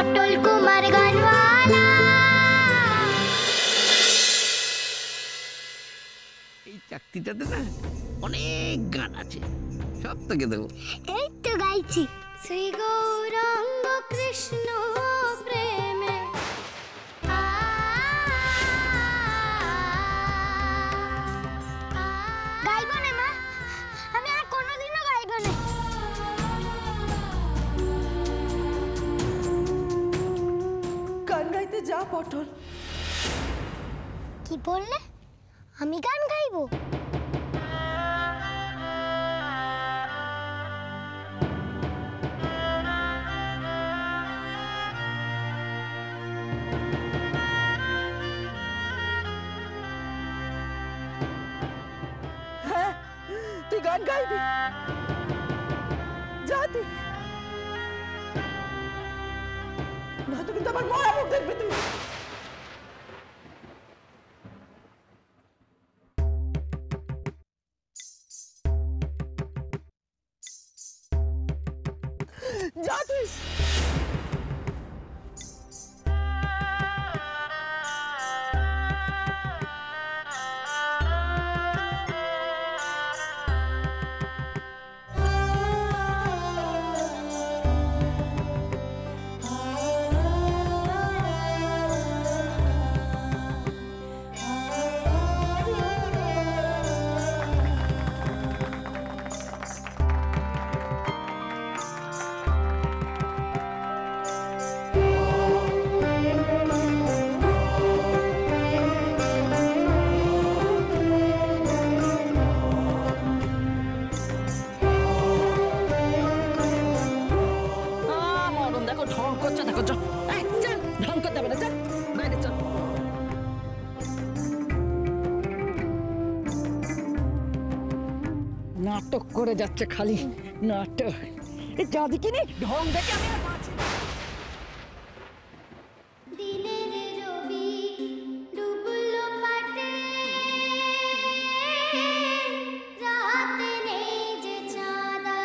অটল কুমার গানওয়ালা। এই চাকতিটাতে না অনেক গান আছে, সব তোকে দেবো। এই তো গাইছি। শ্রী গৌরাঙ্গ কৃষ্ণ প্রেমে গাইব না মা, আমি আর কোনোদিনও গাইব না। গান গাইতে যা পটল। কি বললে? আমি গান গাইবো? হ্যাঁ, তুই গান গাইবি, যা তুই, নয়তো কিন্তু আমার মরা মুখ দেখবি তুই। যা তুই। নাটক করে যাচ্ছে খালি নাটক। এই যা দেখিনি ঢং দেখে আমি আর বাঁচি না। দিনের রবি ডুবলো পাটে, রাতে নেই যে চাঁদা।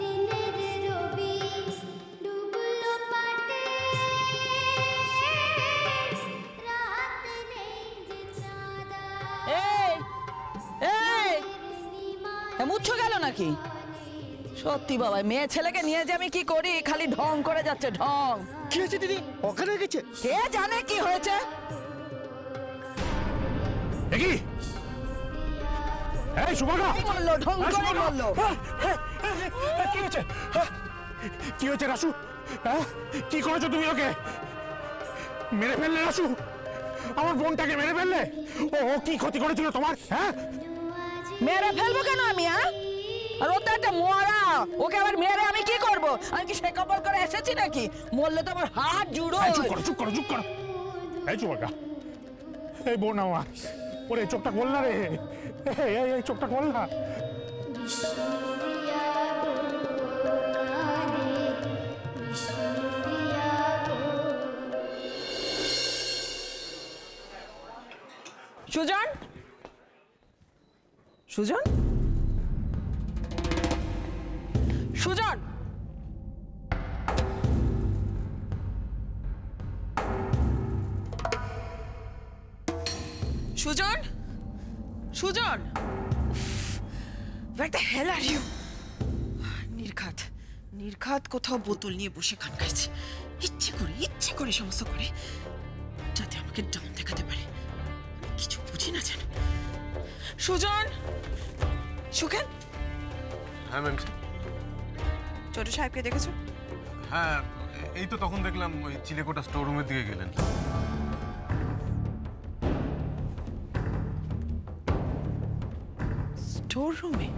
দিনের রবি ডুবলো পাটে, রাতে নেই যে চাঁদা। এই এই মুচ্ছ গেল নাকি? সত্যি বাবা, মেয়ে ছেলেকে নিয়ে যে আমি কি করি, খালি ঢং করে যাচ্ছে ঢং। কি হয়েছে দিদি? ওখানে গেছে? কে জানে কি হয়েছে। দেখি এই সুবর্ণা কি বললো? ঢং করে বললো। কি হয়েছে? কি হয়েছে রাসু? কি করেছো তুমি ওকে? মেরে ফেললে রাসু? আমার বোনটাকে মেরে ফেললে? ও কি ক্ষতি করেছিল তোমার? হ্যাঁ, মেরে ফেলবো কেন আমি? আর ও তো একটা মরা, ওকে আবার মেরে আমি কি করব? আমি কি সে কবল করে এসেছি নাকি? মরলে তো আমার হাত জুড়ো। চুপ করো চুপ করো চুপ করো। এই সুবর্ণা, এই বোন আমার, ওরে চোখটা খোল না রে, এই চোখটা খোল না। Sujan, Sujan, Sujan, Sujan, Sujan, Where the hell are you? নির্ঘাত, নির্ঘাত কোথাও বোতল নিয়ে বসে গান গাইছে, ইচ্ছে করে সমস্ত করে, যাতে আমাকে ডাউন দেখাতে পারে। কিছু বুঝি না জানো। সুজন, সুখেন। হ্যাঁ ম্যাম। ছোট সাহেবকে দেখেছো? হ্যাঁ, এই তো তখন দেখলাম ওই চিলেকোটা স্টোর রুমের দিকে গেলেন। স্টোর রুমে?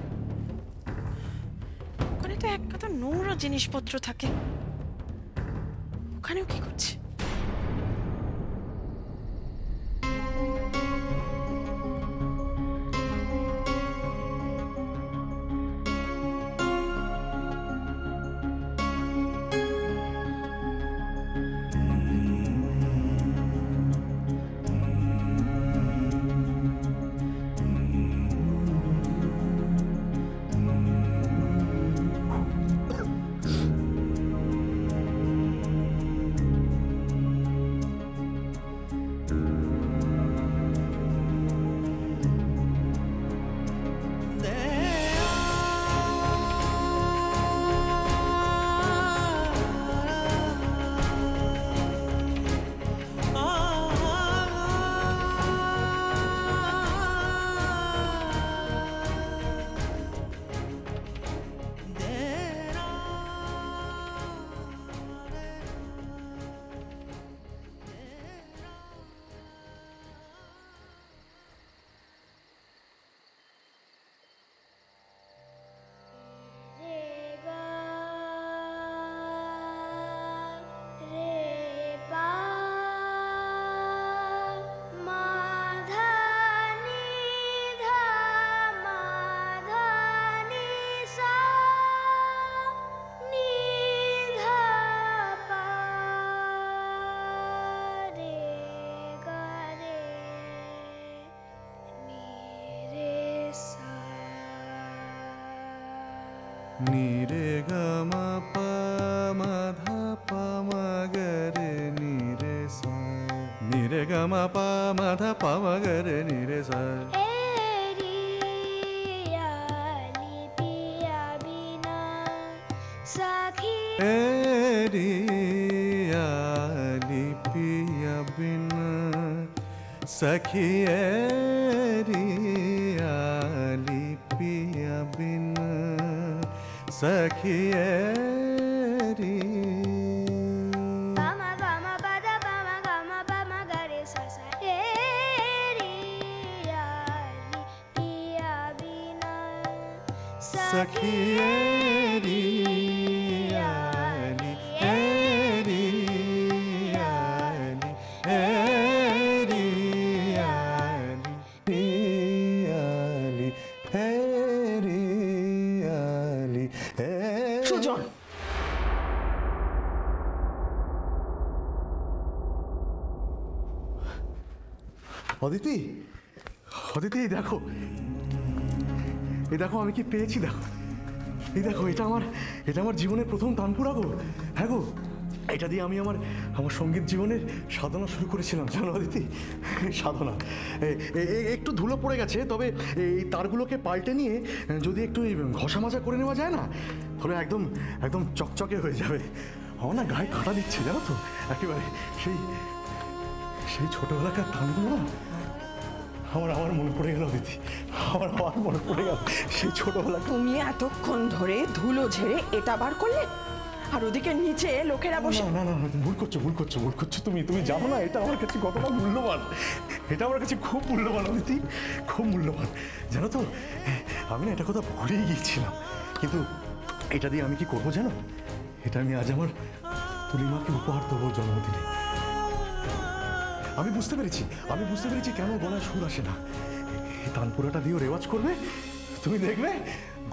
ওখানে তো এক কথা নোংরা জিনিসপত্র থাকে, ওখানেও কি করছে? নি রে গা মা পা মা ধা পা মা গা রে নি রে সা নি রে গা মা পা মা ধা পা মা গা রে নি রে সা सखी रियाली पिया बिन सखी री Pama gama pada pama gama pama gare sa sa riyali piya bina सखी रियाली সুজন, অদিতি অদিতি এই দেখো আমি কি পেয়েছি দেখো এটা আমার জীবনের প্রথম তানপুরা গো। হ্যাঁ গো, এটা দিয়ে আমি আমার সঙ্গীত জীবনের সাধনা শুরু করেছিলাম জানো অদিতি। সাধনা একটু ধুলো পড়ে গেছে, তবে এই তারগুলোকে পাল্টে নিয়ে যদি একটু ঘষা মাজা করে নেওয়া যায় না, তাহলে একদম চকচকে হয়ে যাবে। আমার না গায়ে কাঁটা দিচ্ছে জানো তো, একেবারে সেই ছোটবেলাকার তানগুলো না আমার মনে পড়ে গেল দিদি, আমার মনে পড়ে গেল সেই ছোটবেলা। তুমি এতক্ষণ ধরে ধুলো ঝেড়ে এটা বার করলে, আর ওদিকে নিচে লোকেরা বসে। না ভুল করছো তুমি জানো না এটা আমার কাছে কতটা মূল্যবান। এটা আমার কাছে খুব মূল্যবান অদিতি, খুব মূল্যবান জানো তো। আমি না এটা কথা ভুলেই গিয়েছিলাম, কিন্তু এটা দিয়ে আমি কি করবো জানো? এটা আমি আজ আমার তুলিমাকে উপহার দেবো জন্মদিনে। আমি বুঝতে পেরেছি কেন গলায় সুর আসে না। এই তানপুরাটা দিয়েও রেওয়াজ করবে, তুমি দেখবে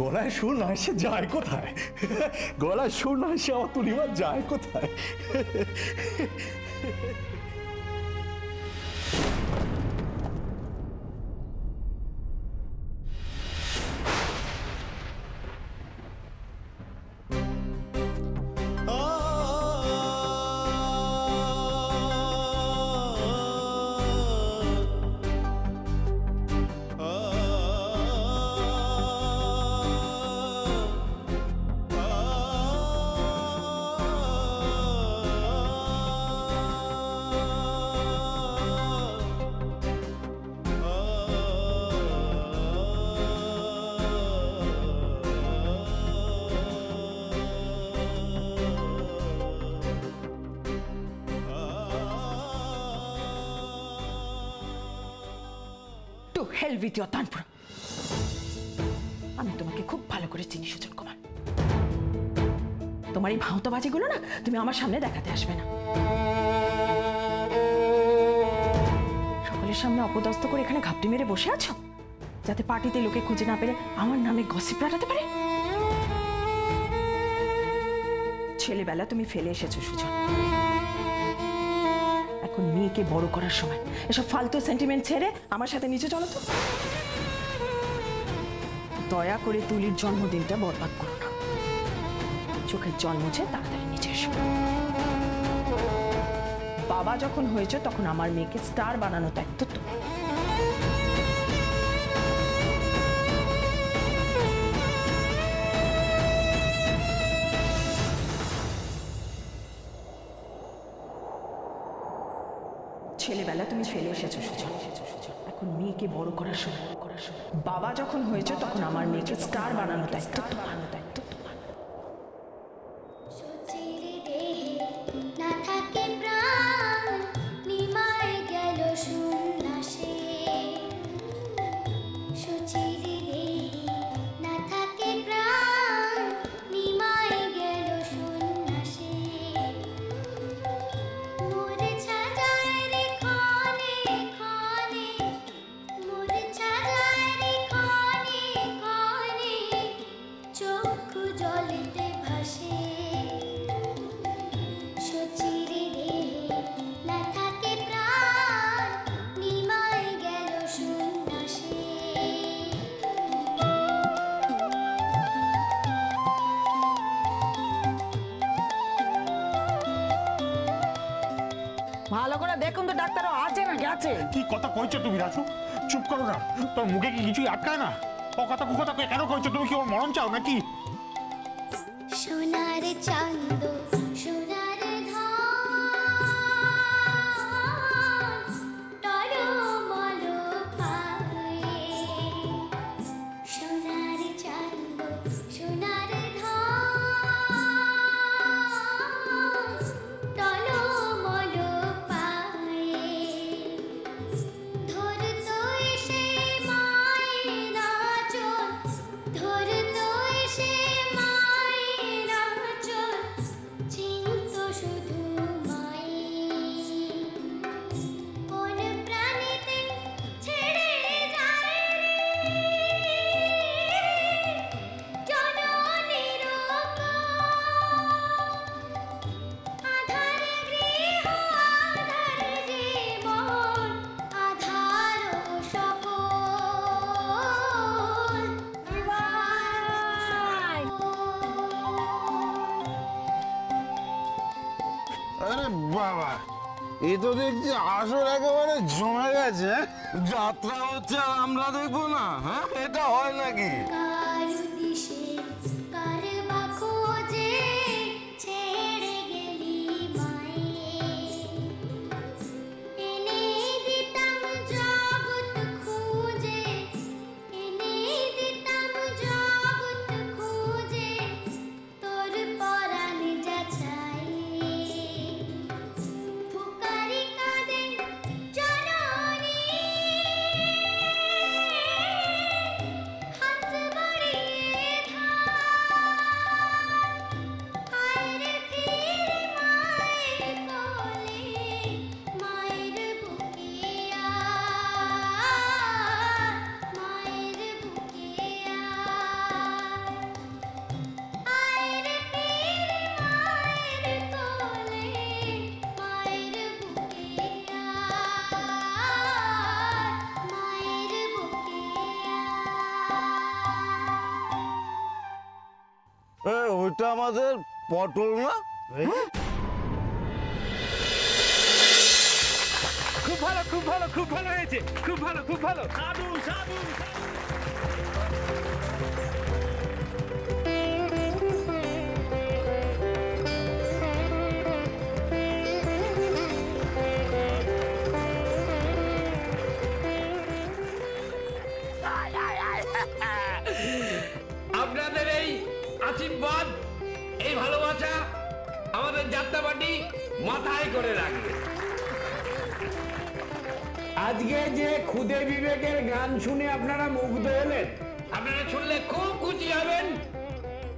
গলায় সুর না এসে যায় কোথায়। গলায় সুর না এসে আমার তুলিমা যায় কোথায়। হেল উইথ ইওর তানপুরা। আমি তোমাকে খুব ভালো করে চিনি সুজন কুমার। তোমার এই ভাঁওতাবাজিগুলো না তুমি আমার সামনে দেখাতে আসবে না। সকলের সামনে অপদস্থ করে এখানে ঘাপটি মেরে বসে আছো, যাতে পার্টিতে লোকে খুঁজে না পেরে আমার নামে গসিপ রটাতে পারে। ছেলেবেলা তুমি ফেলে এসেছো সুজন, এখন মেয়েকে বড় করার সময়। এসব ফালতু সেন্টিমেন্ট ছেড়ে আমার সাথে নিচে চলো তো। দয়া করে তুলির জন্মদিনটা বরবাদ করো না। চোখের জল মুছে তাড়াতাড়ি নিচে এসো। বাবা যখন হয়েছে তখন আমার মেয়েকে স্টার বানানো দায়িত্ব তো। ছেলেবেলা তুমি ফেলে এসেছো সুজন, এখন মেয়েকে বড় করার সময়। বাবা যখন হয়েছে তখন আমার মেয়েকে স্টার বানানো দায়িত্ব তোমার। সুচির দেহে না থাকে প্রাণ, নিমায় গেল সন্ন্যাসে। সুচির দেহে না থাকে প্রাণ, নিমায় গেল সন্ন্যাসে। মূর্ছা যায় রে ক্ষণে ক্ষণে, মূর্ছা যায় রে ক্ষণে ক্ষণে, চক্ষু জলেতে ভাসে। ভালো করে দেখুন তো ডাক্তারও আছে না গেছে। কি কথা কইছো তুমি রাসু? চুপ করো না, তোর মুখে কি কিছুই আটকায় না? ও কথা কুকথা কেন কইছো? তুমি কি ওর মরণ চাও নাকি? সোনার চাঁদ সোনার ধান টলমল পায়ে, সোনার চাঁদ সোনার ধান টলমল পায়ে, ধরতো এসে মায়ের আঁচল, ধরতো এসে মায়ের আঁচল, চিনতো শুধু মায়ে। কোন প্রাণীতে ছেড়ে যায় রে জননীর আধার গৃহ আধার জীবন আধার সকল। আরে বাবা, এ তো দেখছি আসর একেবারে জমে গেছে। যাত্রা হচ্ছে আর আমরা দেখবো না? হ্যাঁ, এটা হয় নাকি? কার দিশে কার বা খোঁজে ছেড়ে গেলি মায়ে, এনে দিতাম জগৎ খুঁজে, এনে দিতাম জগৎ খুঁজে, তোর পরাণ যাচাই। ফুকারি কাঁদে জননী, হাত বাড়িয়ে ধার, আয়রে ফিরে মায়ের কোলে, মায়ের বুকে আয়, মায়ের বুকে আয়, আয়রে ফিরে মায়ের কোলে, মায়ের বুকে আয়, মায়ের বুকে আয়। ওইটা আমাদের পটল না? খুব ভালো, খুব ভালো, খুব ভালো হয়েছে, খুব ভালো, খুব ভালো। সাধু সাধু। আপনাদের এই আশীর্বাদ, এই ভালোবাসা আমাদের যাত্রাবাটি মাথায় করে রাখবে। আজকে যে খুদে বিবেকের গান শুনে আপনারা মুগ্ধ হলেন, আপনারা শুনলে খুব খুশি হবেন।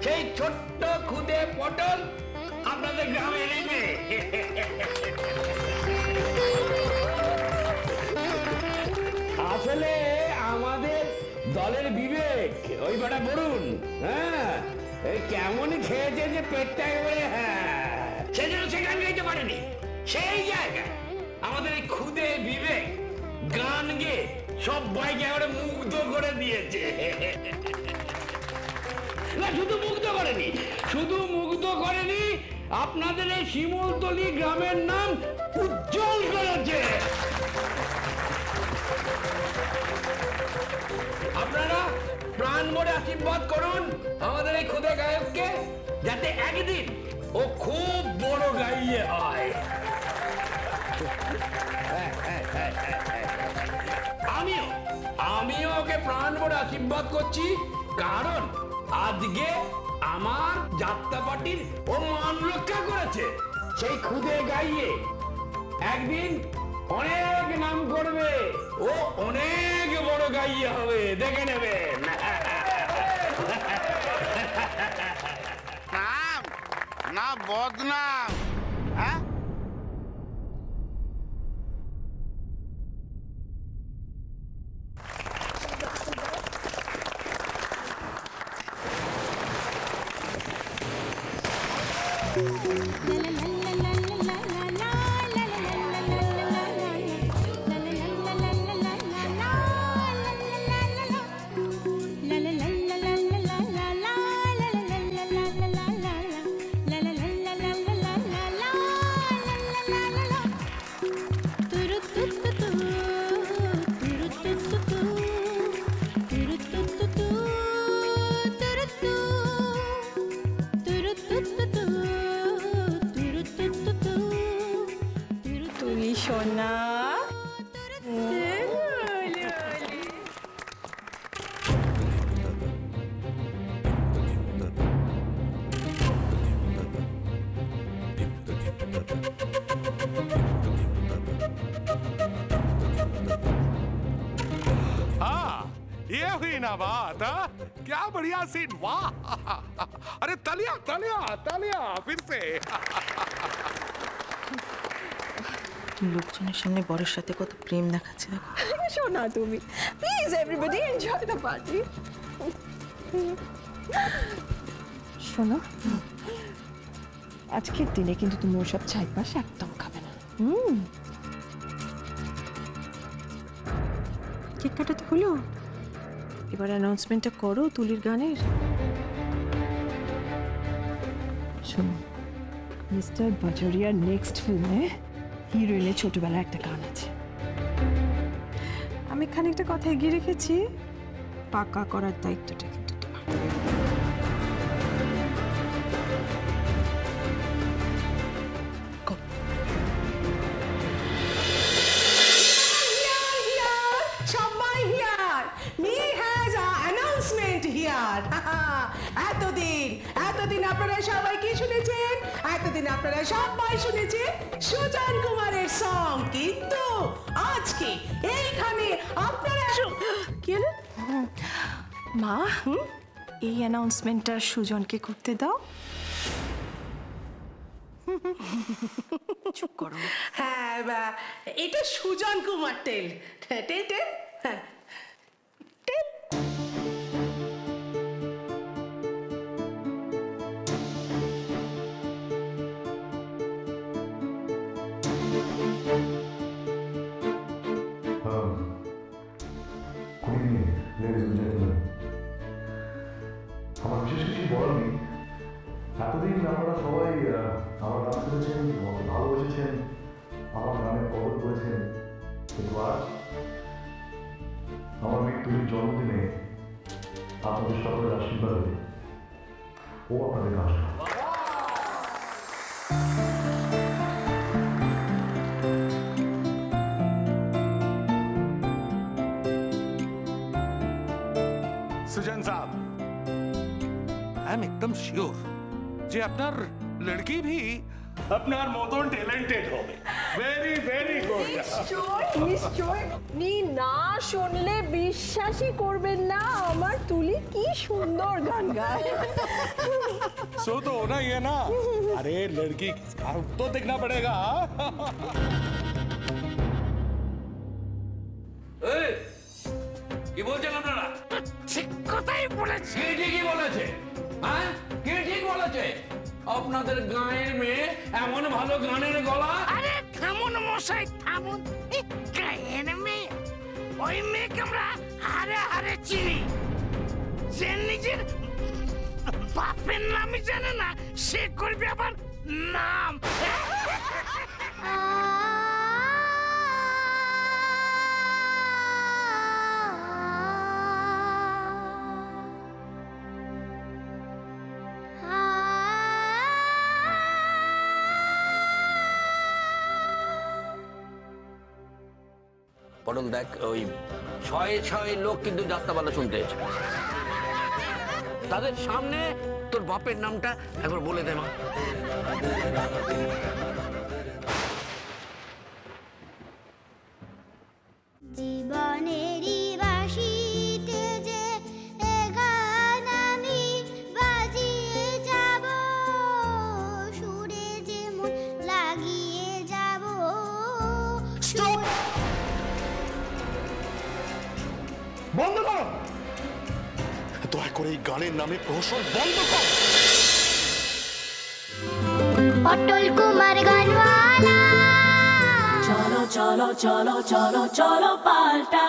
সেই ছোট্ট খুদে পটল আপনাদের গ্রামে নেবে। আসলে আমাদের দলের বিবেক ওই বেটা বলুন, হ্যাঁ, কেমন খেয়েছে যে পেটটা এবারে, হ্যাঁ, সেজন্য সে গান গাইতে পারেনি। সেই জায়গায় আমাদের এই খুদে বিবেক গান গেয়ে সবাইকে এবারে মুগ্ধ করে দিয়েছে। না, শুধু মুগ্ধ করেনি, শুধু মুগ্ধ করেনি, আপনাদের এই শিমুলতলি গ্রামের নাম উজ্জ্বল করেছে। আপনারা প্রাণ ভরে আশীর্বাদ করুন আমাদের এই খুদে গায়ককে, যাতে একদিন ও খুব বড় গাইয়ে হয়। আমিও ওকে প্রাণ ভরে আশীর্বাদ করছি, কারণ আজকে আমার যাত্রাপাটির ও মান রক্ষা করেছে। সেই খুদে গাইয়ে একদিন অনেক নাম করবে, ও অনেক বড় গাইয়ে হবে, দেখে নেবেন। নাম না বদনাম? হ্যাঁ, সোনা ये हुई ना बात, हाँ? क्या बढ़िया सीन, वाह! अरे तालियां तालियां तालियां फिर से। লোকজনের সামনে বরের সাথে কত প্রেম দেখাচ্ছে দেখো। শোনা তুমি, please everybody enjoy the party. শোনো, আজকের দিনে কিন্তু তুমি ওসব ছাই পাশ একদম খাবে না। কেক কাটা তো হলো, এবার অ্যানাউন্সমেন্টটা করো তুলির গানের। শোনো, মিস্টার বাজারিয়ার নেক্সট ফিল্মে হিরোইনের ছোটবেলার একটা গান আছে। আমি খানিকটা কথা এগিয়ে রেখেছি, পাকা করার দায়িত্বটা কিন্তু তোমার। এতদিন আপনারা সবাই কি শুনেছেন? এতদিন আপনারা সবাই শুনেছেন সুজন কুমারের সং, কিন্তু আজকে এইখানে আপনারা কি হলো? মা, এই অ্যানাউন্সমেন্টটা সুজনকে করতে দাও। চুপ করো। হ্যাঁ, এটা সুজন কুমার টেল টেল টেল হ্যাঁ টেল। আমার বিশেষ কিছু বলার নেই। এতদিন আপনারা সবাই আমার গান শুনেছেন, আমাকে ভালোবেসেছেন, আমার গানের কদর করেছেন, কিন্তু আজ আমার মেয়ে তুলির জন্মদিনে আপনাদের সকলের আশীর্বাদে ও আপনাদের গান শোনাবে। सुजन साहब, आई एम एकदम श्योर যে আপনার লড়কি भी আপনার মতন ট্যালেন্টেড হবে। Very very good. নিশ্চয় নি না শুনলে বিশ্বাসই করবেন না আমার তুলি কি সুন্দর গান গায়। सो तो होना ही है ना। अरे लड़की तो देखना पड़ेगा। কি বলছেন আপনারা? ঠিক কথাই বলেছে। কে ঠিকই বলেছে? হ্যাঁ, কে ঠিক বলেছে? আপনাদের গাঁয়ের মেয়ে এমন ভালো গানের গলা। আরে থামুন মশাই, থামুন। গায়ের মেয়ে, ওই মেয়েকে আমরা হারে হারে চিনি। যে নিজের বাপের নামই জানে না, সে করবে আবার নাম। পটল দেখ, ওই ছয়ে ছয়ে লোক কিন্তু যাত্রাপালা শুনতে এসেছে। তাদের সামনে তোর বাপের নামটা একবার বলে দে মা। জীবনেরই বাঁশিতে যে এ গান আমি বাজিয়ে যাব, সুরে যেমন লাগিয়ে যাব। বন্ধ করো, দয়া করে এই গানের নামে প্রহসন বন্ধ কর। পটল কুমার গানওয়ালা, চলো চলো চলো চলো চলো পাল্টা।